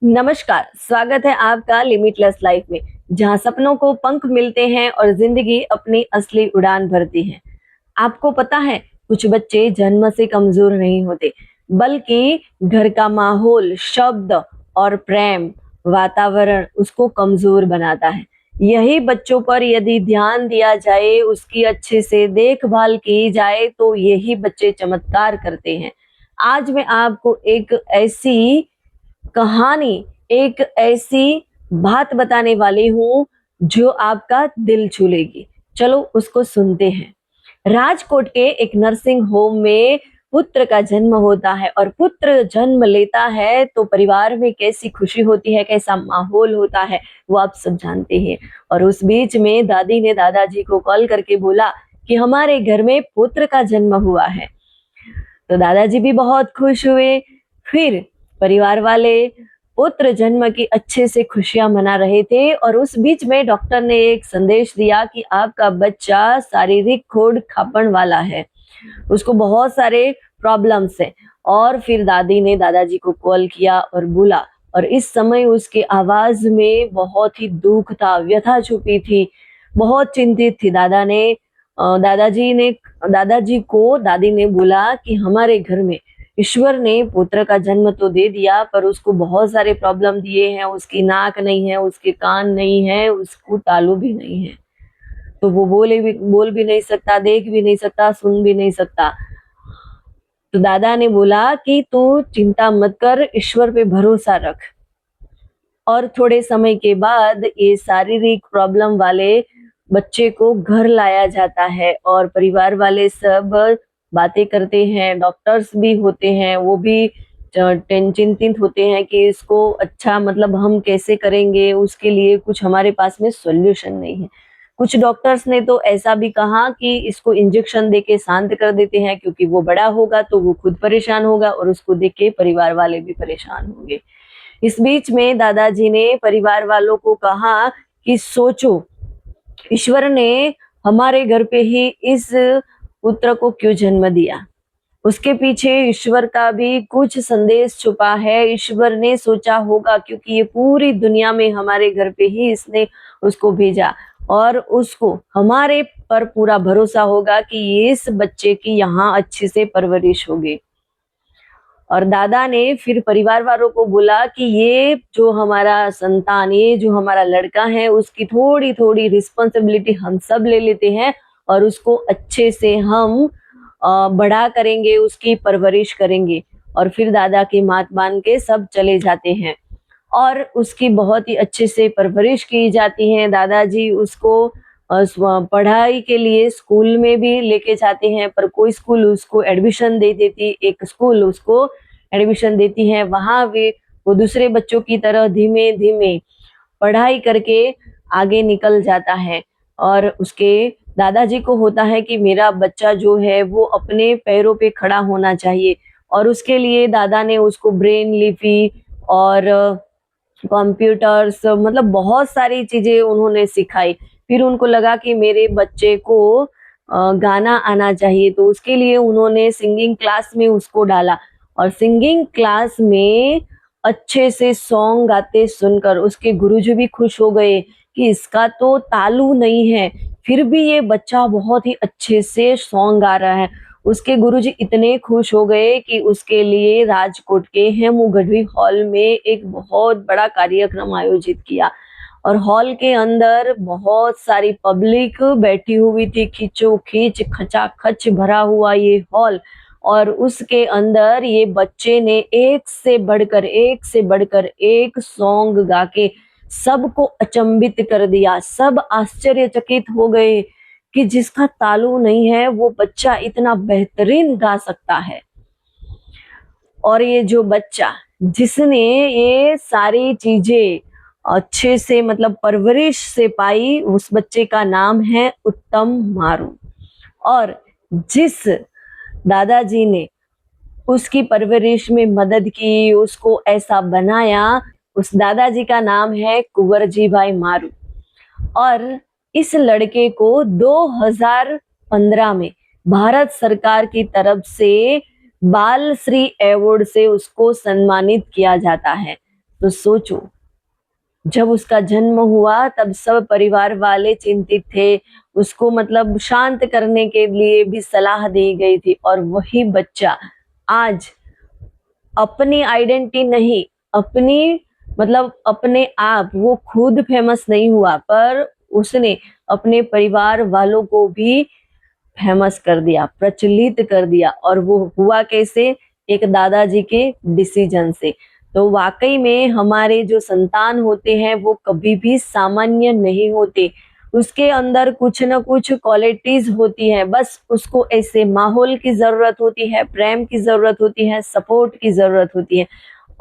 नमस्कार, स्वागत है आपका लिमिटलेस लाइफ में, जहां सपनों को पंख मिलते हैं और जिंदगी अपनी असली उड़ान भरती है। आपको पता है, कुछ बच्चे जन्म से कमजोर नहीं होते, बल्कि घर का माहौल, शब्द और प्रेम, वातावरण उसको कमजोर बनाता है। यही बच्चों पर यदि ध्यान दिया जाए, उसकी अच्छे से देखभाल की जाए, तो यही बच्चे चमत्कार करते हैं। आज मैं आपको एक ऐसी कहानी, एक ऐसी बात बताने वाली हूँ जो आपका दिल छू लेगी। चलो उसको सुनते हैं। राजकोट के एक नर्सिंग होम में पुत्र का जन्म होता है और पुत्र जन्म लेता है तो परिवार में कैसी खुशी होती है, कैसा माहौल होता है, वो आप सब जानते हैं। और उस बीच में दादी ने दादाजी को कॉल करके बोला कि हमारे घर में पुत्र का जन्म हुआ है। तो दादाजी भी बहुत खुश हुए। फिर परिवार वाले पुत्र जन्म की अच्छे से खुशियां मना रहे थे और उस बीच में डॉक्टर ने एक संदेश दिया कि आपका बच्चा शारीरिक खोड़ खापण वाला है, उसको बहुत सारे प्रॉब्लम्स है। और फिर दादी ने दादाजी को कॉल किया और बोला, और इस समय उसके आवाज में बहुत ही दुख था, व्यथा छुपी थी, बहुत चिंतित थी। दादाजी को दादी ने बोला कि हमारे घर में ईश्वर ने पुत्र का जन्म तो दे दिया, पर उसको बहुत सारे प्रॉब्लम दिए हैं। उसकी नाक नहीं है, उसके कान नहीं है, उसको तालू भी नहीं है, तो वो बोल भी नहीं सकता, देख भी नहीं सकता, सुन भी नहीं सकता। तो दादा ने बोला कि तू चिंता मत कर, ईश्वर पे भरोसा रख। और थोड़े समय के बाद ये शारीरिक प्रॉब्लम वाले बच्चे को घर लाया जाता है और परिवार वाले सब बातें करते हैं, डॉक्टर्स भी होते हैं, वो भी चिंतित होते हैं कि इसको अच्छा मतलब हम कैसे करेंगे, उसके लिए कुछ हमारे पास में सॉल्यूशन नहीं है। कुछ डॉक्टर्स ने तो ऐसा भी कहा कि इसको इंजेक्शन देके शांत कर देते हैं, क्योंकि वो बड़ा होगा तो वो खुद परेशान होगा और उसको देख के परिवार वाले भी परेशान होंगे। इस बीच में दादाजी ने परिवार वालों को कहा कि सोचो, ईश्वर ने हमारे घर पे ही इस पुत्र को क्यों जन्म दिया? उसके पीछे ईश्वर का भी कुछ संदेश छुपा है। ईश्वर ने सोचा होगा, क्योंकि ये पूरी दुनिया में हमारे घर पे ही इसने उसको भेजा और उसको हमारे पर पूरा भरोसा होगा कि इस बच्चे की यहाँ अच्छे से परवरिश होगी। और दादा ने फिर परिवार वालों को बोला कि ये जो हमारा संतान, ये जो हमारा लड़का है, उसकी थोड़ी थोड़ी रिस्पॉन्सिबिलिटी हम सब ले लेते हैं और उसको अच्छे से हम बड़ा करेंगे, उसकी परवरिश करेंगे। और फिर दादा की बात मान के सब चले जाते हैं और उसकी बहुत ही अच्छे से परवरिश की जाती है। दादाजी उसको पढ़ाई के लिए स्कूल में भी लेके जाते हैं, पर कोई स्कूल उसको एडमिशन दे देती, एक स्कूल उसको एडमिशन देती है। वहां वे वो दूसरे बच्चों की तरह धीमे धीमे पढ़ाई करके आगे निकल जाता है। और उसके दादाजी को होता है कि मेरा बच्चा जो है वो अपने पैरों पे खड़ा होना चाहिए, और उसके लिए दादा ने उसको ब्रेन लिपि और कंप्यूटर्स मतलब बहुत सारी चीजें उन्होंने सिखाई। फिर उनको लगा कि मेरे बच्चे को गाना आना चाहिए, तो उसके लिए उन्होंने सिंगिंग क्लास में उसको डाला। और सिंगिंग क्लास में अच्छे से सॉन्ग गाते सुनकर उसके गुरुजी भी खुश हो गए कि इसका तो तालू नहीं है, फिर भी ये बच्चा बहुत ही अच्छे से सॉन्ग गा रहा है। उसके गुरुजी इतने खुश हो गए कि उसके लिए राजकोट के हेमू गढ़वी हॉल में एक बहुत बड़ा कार्यक्रम आयोजित किया। और हॉल के अंदर बहुत सारी पब्लिक बैठी हुई थी, खींचोखींच खचाखच भरा हुआ ये हॉल। और उसके अंदर ये बच्चे ने एक से बढ़कर एक सॉन्ग गा के सबको अचंभित कर दिया। सब आश्चर्यचकित हो गए कि जिसका तालु नहीं है वो बच्चा इतना बेहतरीन गा सकता है। और ये जो बच्चा जिसने ये सारी चीजें अच्छे से मतलब परवरिश से पाई, उस बच्चे का नाम है उत्तम मारू। और जिस दादाजी ने उसकी परवरिश में मदद की, उसको ऐसा बनाया, उस दादाजी का नाम है कुंवरजी भाई मारू। और इस लड़के को 2015 में भारत सरकार की तरफ से बाल श्री अवार्ड से उसको सम्मानित किया जाता है। तो सोचो, जब उसका जन्म हुआ तब सब परिवार वाले चिंतित थे, उसको मतलब शांत करने के लिए भी सलाह दी गई थी, और वही बच्चा आज अपनी आइडेंटिटी नहीं, अपनी मतलब अपने आप वो खुद फेमस नहीं हुआ, पर उसने अपने परिवार वालों को भी फेमस कर दिया, प्रचलित कर दिया। और वो हुआ कैसे? एक दादाजी के डिसीजन से। तो वाकई में हमारे जो संतान होते हैं वो कभी भी सामान्य नहीं होते, उसके अंदर कुछ न कुछ क्वालिटीज होती है, बस उसको ऐसे माहौल की जरूरत होती है, प्रेम की जरूरत होती है, सपोर्ट की जरूरत होती है।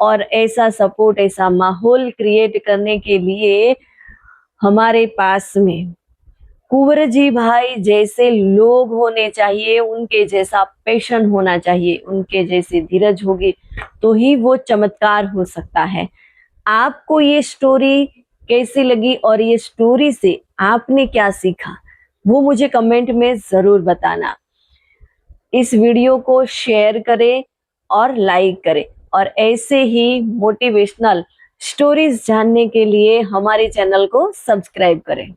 और ऐसा सपोर्ट, ऐसा माहौल क्रिएट करने के लिए हमारे पास में कुंवर जी भाई जैसे लोग होने चाहिए, उनके जैसा पैशन होना चाहिए, उनके जैसी धीरज होगी तो ही वो चमत्कार हो सकता है। आपको ये स्टोरी कैसी लगी और ये स्टोरी से आपने क्या सीखा, वो मुझे कमेंट में जरूर बताना। इस वीडियो को शेयर करें और लाइक करें, और ऐसे ही मोटिवेशनल स्टोरीज जानने के लिए हमारे चैनल को सब्सक्राइब करें।